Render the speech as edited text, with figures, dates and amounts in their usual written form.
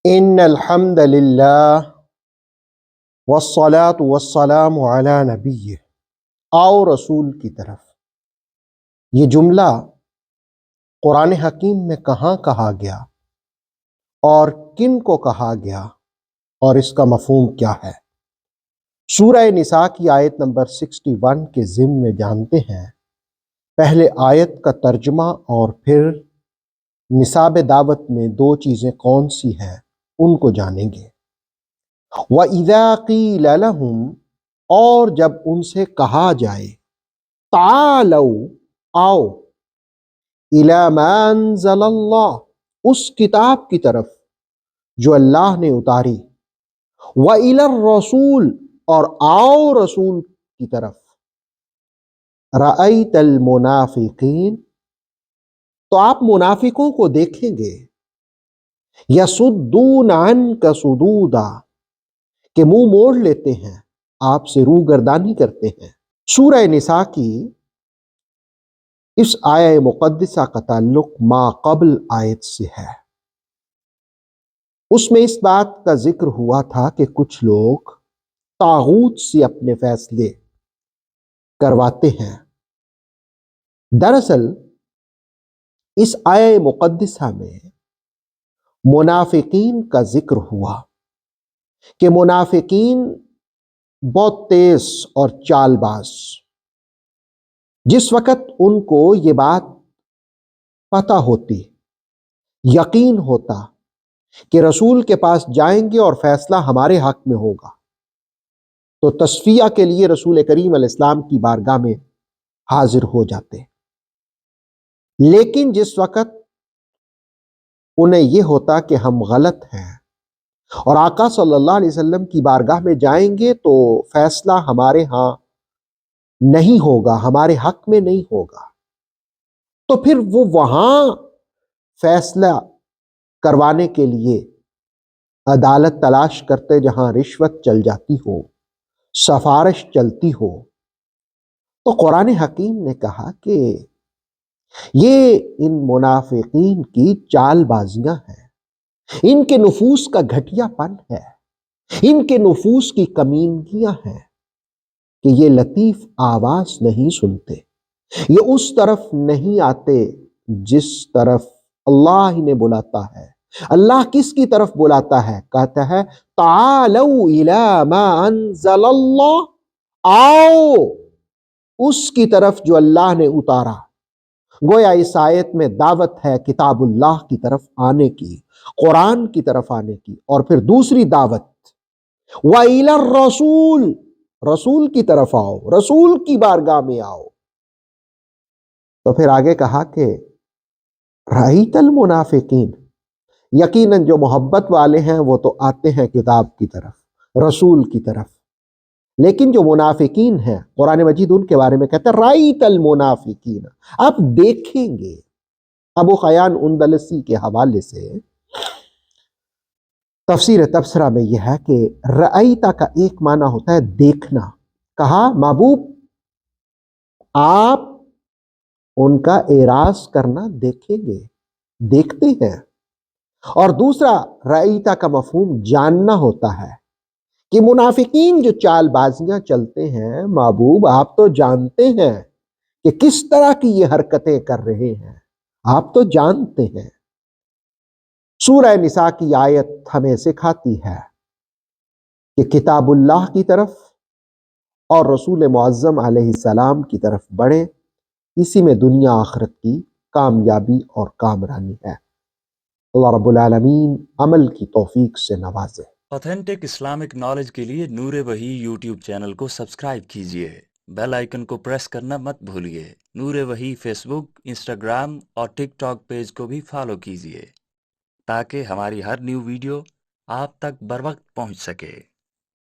ان الحمد للہ والصلاة والسلام علی نبیہ۔ آؤ رسول کی طرف، یہ جملہ قرآن حکیم میں کہاں کہا گیا اور کن کو کہا گیا اور اس کا مفہوم کیا ہے؟ سورہ نساء کی آیت نمبر 61 کے ضمن میں جانتے ہیں۔ پہلے آیت کا ترجمہ اور پھر نصاب دعوت میں دو چیزیں کون سی ہیں ان کو جانیں گے۔ وَإِذَا قِيلَ لَهُمْ، اور جب ان سے کہا جائے، تعالوا، آؤ، إِلَى مَا أَنزَلَ اللَّهُ، اس کتاب کی طرف جو اللہ نے اتاری، وَإِلَى الرَّسُولِ، اور آؤ رسول کی طرف، رَأَيْتَ الْمُنَافِقِينَ، تو آپ منافقوں کو دیکھیں گے، يَصُدُّونَ عَنْكَ صُدُودًا، کہ منہ موڑ لیتے ہیں، آپ سے روگردانی کرتے ہیں۔ سورہ نساء کی اس آیہ مقدسہ کا تعلق ما قبل آیت سے ہے۔ اس میں اس بات کا ذکر ہوا تھا کہ کچھ لوگ طاغوت سے اپنے فیصلے کرواتے ہیں۔ دراصل اس آیہ مقدسہ میں منافقین کا ذکر ہوا کہ منافقین بہت تیز اور چال باز، جس وقت ان کو یہ بات پتہ ہوتی، یقین ہوتا کہ رسول کے پاس جائیں گے اور فیصلہ ہمارے حق میں ہوگا، تو تصفیہ کے لیے رسول کریم علیہ السلام کی بارگاہ میں حاضر ہو جاتے۔ لیکن جس وقت انہیں یہ ہوتا کہ ہم غلط ہیں اور آقا صلی اللہ علیہ وسلم کی بارگاہ میں جائیں گے تو فیصلہ ہمارے ہاں نہیں ہوگا، ہمارے حق میں نہیں ہوگا، تو پھر وہ وہاں فیصلہ کروانے کے لیے عدالت تلاش کرتے جہاں رشوت چل جاتی ہو، سفارش چلتی ہو۔ تو قرآن حکیم نے کہا کہ یہ ان منافقین کی چال بازیاں ہیں، ان کے نفوس کا گھٹیا پن ہے، ان کے نفوس کی کمینگیاں ہیں کہ یہ لطیف آواز نہیں سنتے، یہ اس طرف نہیں آتے جس طرف اللہ ہی نے بلاتا ہے۔ اللہ کس کی طرف بلاتا ہے؟ کہتا ہے تعالوا الی ما انزل اللہ، آؤ اس کی طرف جو اللہ نے اتارا۔ گویا اس آیت میں دعوت ہے کتاب اللہ کی طرف آنے کی، قرآن کی طرف آنے کی، اور پھر دوسری دعوت وَإِلَى الرَّسُولِ، رسول کی طرف آؤ، رسول کی بارگاہ میں آؤ۔ تو پھر آگے کہا کہ رَأَيْتَ الْمُنَافِقِينَ، یقیناً جو محبت والے ہیں وہ تو آتے ہیں کتاب کی طرف، رسول کی طرف، لیکن جو منافقین ہیں قرآن مجید ان کے بارے میں کہتا ہے رَأَيْتَ الْمُنَافِقِينَ، آپ دیکھیں گے۔ ابو خیان اندلسی کے حوالے سے تفسیر تبصرہ میں یہ ہے کہ رأیتا کا ایک معنی ہوتا ہے دیکھنا، کہا محبوب آپ ان کا اعراض کرنا دیکھیں گے، دیکھتے ہیں۔ اور دوسرا رأیتا کا مفہوم جاننا ہوتا ہے کہ منافقین جو چال بازیاں چلتے ہیں، محبوب آپ تو جانتے ہیں کہ کس طرح کی یہ حرکتیں کر رہے ہیں، آپ تو جانتے ہیں۔ سورہ نساء کی آیت ہمیں سکھاتی ہے کہ کتاب اللہ کی طرف اور رسول معظم علیہ السلام کی طرف بڑھیں، اسی میں دنیا آخرت کی کامیابی اور کامرانی ہے۔ اللہ رب العالمین عمل کی توفیق سے نوازے۔ آتھینٹک اسلامک نالج کے لیے نور وحی یوٹیوب چینل کو سبسکرائب کیجیے، بیل آئیکن کو پریس کرنا مت بھولیے۔ نور وحی فیس بک، انسٹاگرام اور ٹک ٹاک پیج کو بھی فالو کیجیے تاکہ ہماری ہر نیو ویڈیو آپ تک بر وقت پہنچ سکے۔